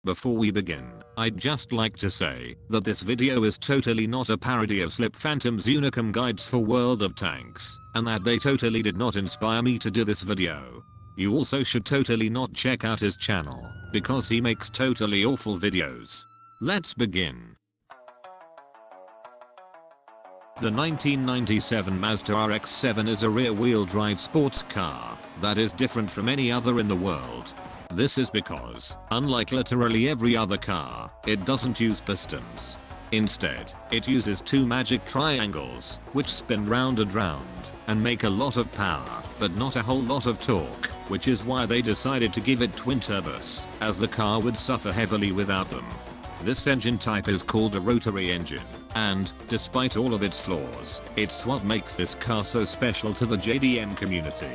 Before we begin, I'd just like to say that this video is totally not a parody of Sliphantom's Unicum guides for World of Tanks, and that they totally did not inspire me to do this video. You also should totally not check out his channel, because he makes totally awful videos. Let's begin. The 1997 Mazda RX-7 is a rear-wheel drive sports car that is different from any other in the world. This is because, unlike literally every other car, it doesn't use pistons. Instead, it uses two magic triangles, which spin round and round, and make a lot of power, but not a whole lot of torque, which is why they decided to give it twin turbos, as the car would suffer heavily without them. This engine type is called a Rotary engine, and, despite all of its flaws, it's what makes this car so special to the JDM community.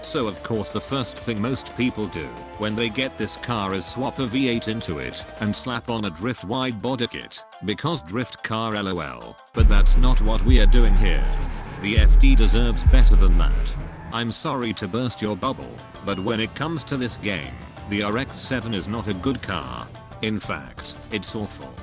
So of course the first thing most people do when they get this car is swap a V8 into it and slap on a drift wide body kit, because drift car lol, but that's not what we are doing here. The FD deserves better than that. I'm sorry to burst your bubble, but when it comes to this game, the RX-7 is not a good car. In fact, it's awful.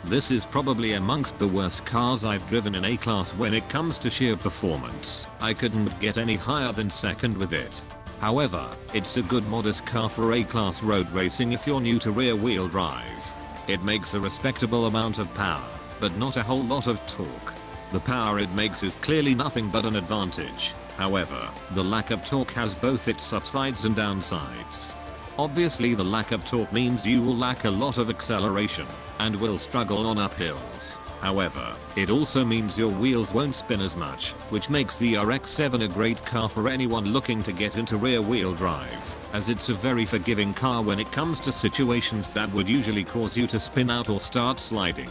This is probably amongst the worst cars I've driven in A-Class when it comes to sheer performance. I couldn't get any higher than second with it. However, it's a good modest car for A-Class road racing if you're new to rear-wheel drive. It makes a respectable amount of power, but not a whole lot of torque. The power it makes is clearly nothing but an advantage. However, the lack of torque has both its upsides and downsides. Obviously the lack of torque means you will lack a lot of acceleration, and will struggle on uphills. However, it also means your wheels won't spin as much, which makes the RX-7 a great car for anyone looking to get into rear-wheel drive, as it's a very forgiving car when it comes to situations that would usually cause you to spin out or start sliding.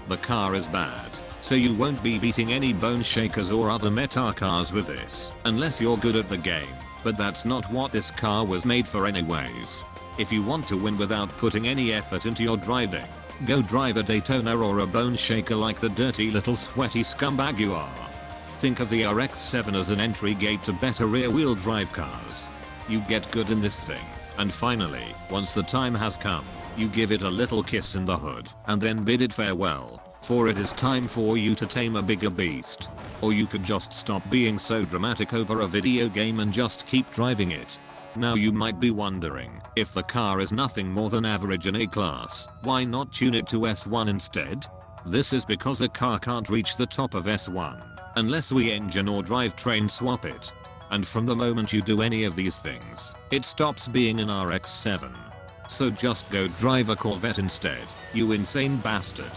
The car is bad, so you won't be beating any bone shakers or other meta cars with this, unless you're good at the game. But that's not what this car was made for anyways. If you want to win without putting any effort into your driving, go drive a Daytona or a bone shaker like the dirty little sweaty scumbag you are. Think of the RX-7 as an entry gate to better rear-wheel drive cars. You get good in this thing, and finally, once the time has come, you give it a little kiss in the hood, and then bid it farewell. For it is time for you to tame a bigger beast. Or you could just stop being so dramatic over a video game and just keep driving it. Now you might be wondering, if the car is nothing more than average in A-Class, why not tune it to S1 instead? This is because a car can't reach the top of S1, unless we engine or drivetrain swap it. And from the moment you do any of these things, it stops being an RX-7. So just go drive a Corvette instead, you insane bastard.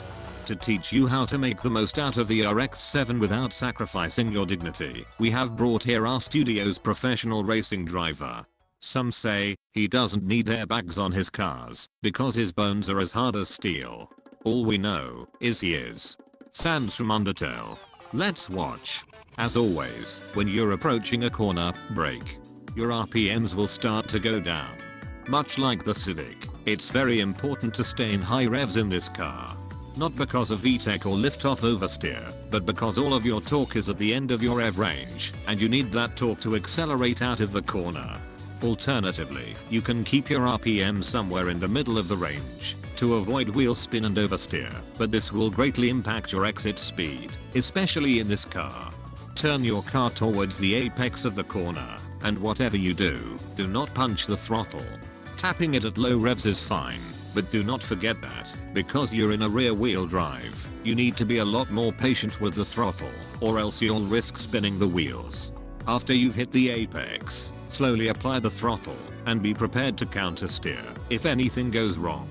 To teach you how to make the most out of the RX-7 without sacrificing your dignity, we have brought here our studio's professional racing driver. Some say he doesn't need airbags on his cars because his bones are as hard as steel. All we know is he is. Sans from Undertale. Let's watch. As always, when you're approaching a corner, brake. Your RPMs will start to go down. Much like the Civic, it's very important to stay in high revs in this car. Not because of VTEC or liftoff oversteer, but because all of your torque is at the end of your rev range, and you need that torque to accelerate out of the corner. Alternatively, you can keep your RPM somewhere in the middle of the range, to avoid wheel spin and oversteer, but this will greatly impact your exit speed, especially in this car. Turn your car towards the apex of the corner, and whatever you do, do not punch the throttle. Tapping it at low revs is fine. But do not forget that, because you're in a rear-wheel drive, you need to be a lot more patient with the throttle, or else you'll risk spinning the wheels. After you've hit the apex, slowly apply the throttle, and be prepared to counter-steer if anything goes wrong.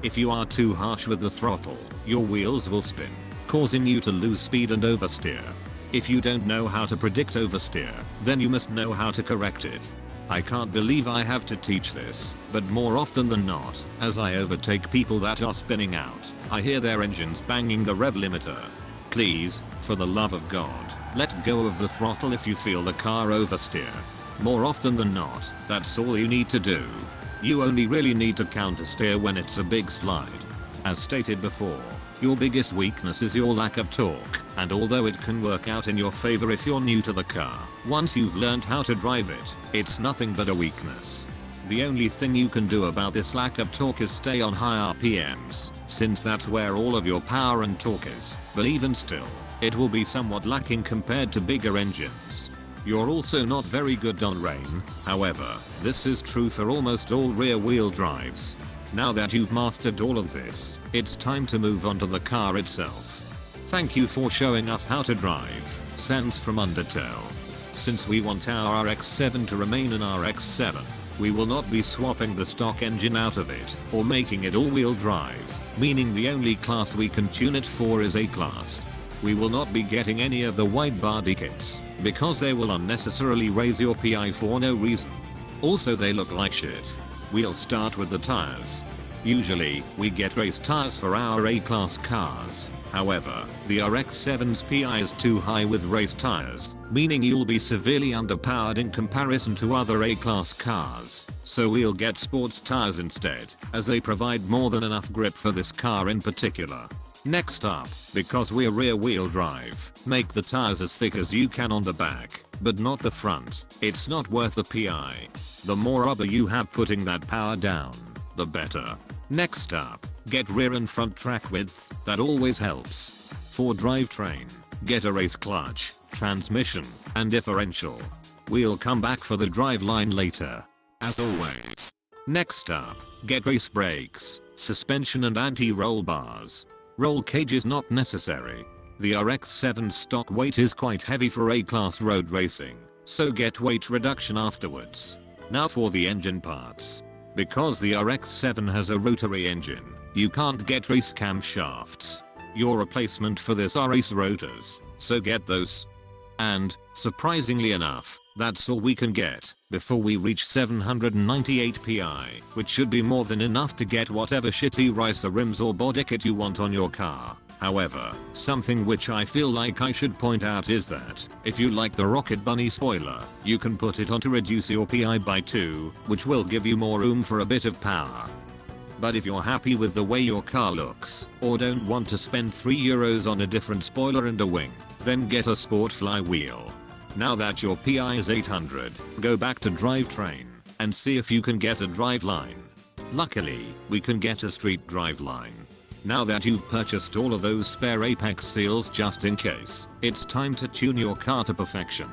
If you are too harsh with the throttle, your wheels will spin, causing you to lose speed and oversteer. If you don't know how to predict oversteer, then you must know how to correct it. I can't believe I have to teach this, but more often than not, as I overtake people that are spinning out, I hear their engines banging the rev limiter. Please, for the love of God, let go of the throttle if you feel the car oversteer. More often than not, that's all you need to do. You only really need to countersteer when it's a big slide. As stated before, your biggest weakness is your lack of torque, and although it can work out in your favor if you're new to the car, once you've learned how to drive it, it's nothing but a weakness. The only thing you can do about this lack of torque is stay on high RPMs, since that's where all of your power and torque is, but even still, it will be somewhat lacking compared to bigger engines. You're also not very good on rain, however, this is true for almost all rear wheel drives. Now that you've mastered all of this, it's time to move on to the car itself. Thank you for showing us how to drive, Sans from Undertale. Since we want our RX-7 to remain an RX-7, we will not be swapping the stock engine out of it or making it all-wheel drive, meaning the only class we can tune it for is A-class. We will not be getting any of the wide body kits, because they will unnecessarily raise your PI for no reason. Also, they look like shit. We'll start with the tires. Usually, we get race tires for our A-class cars. However, the RX-7's PI is too high with race tires, meaning you'll be severely underpowered in comparison to other A-class cars, so we'll get sports tires instead, as they provide more than enough grip for this car in particular. Next up, because we're rear-wheel drive, make the tires as thick as you can on the back, but not the front. It's not worth the PI. The more rubber you have putting that power down, the better. Next up, get rear and front track width, that always helps. For drivetrain, get a race clutch, transmission, and differential. We'll come back for the driveline later. As always. Next up, get race brakes, suspension and anti-roll bars. Roll cage is not necessary. The RX-7's stock weight is quite heavy for A-class road racing, so get weight reduction afterwards. Now for the engine parts. Because the RX-7 has a rotary engine, you can't get race camshafts. Your replacement for this are race rotors, so get those. And, surprisingly enough, that's all we can get before we reach 798 PI, which should be more than enough to get whatever shitty ricer rims or body kit you want on your car. However, something which I feel like I should point out is that, if you like the Rocket Bunny spoiler, you can put it on to reduce your PI by 2, which will give you more room for a bit of power. But if you're happy with the way your car looks, or don't want to spend €3 on a different spoiler and a wing, then get a sport flywheel. Now that your PI is 800, go back to drivetrain, and see if you can get a driveline. Luckily, we can get a street driveline. Now that you've purchased all of those spare apex seals just in case, it's time to tune your car to perfection.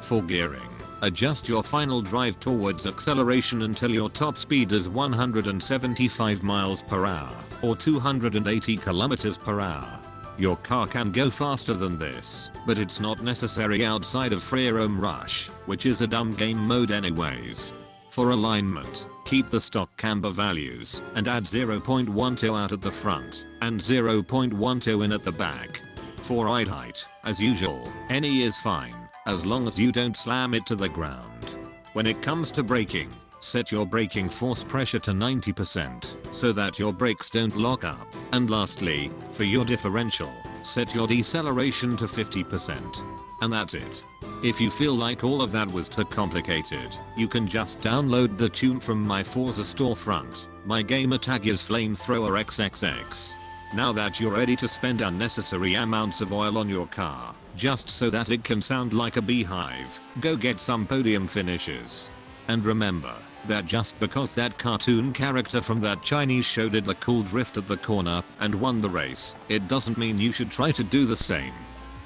For gearing, adjust your final drive towards acceleration until your top speed is 175 miles per hour, or 280 kilometers per hour. Your car can go faster than this, but it's not necessary outside of Free Roam Rush, which is a dumb game mode anyways. For alignment, keep the stock camber values and add 0.12 out at the front and 0.12 in at the back. For ride height, as usual, any is fine, as long as you don't slam it to the ground. When it comes to braking, set your braking force pressure to 90% so that your brakes don't lock up. And lastly, for your differential, set your deceleration to 50%. And that's it. If you feel like all of that was too complicated, you can just download the tune from my Forza storefront. My gamer tag is Flamethrower XXX. Now that you're ready to spend unnecessary amounts of oil on your car, just so that it can sound like a beehive, go get some podium finishes. And remember, that just because that cartoon character from that Chinese show did the cool drift at the corner and won the race, it doesn't mean you should try to do the same.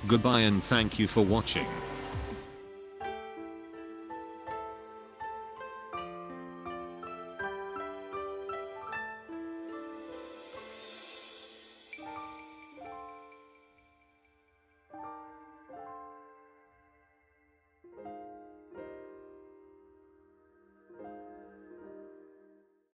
Goodbye and thank you for watching.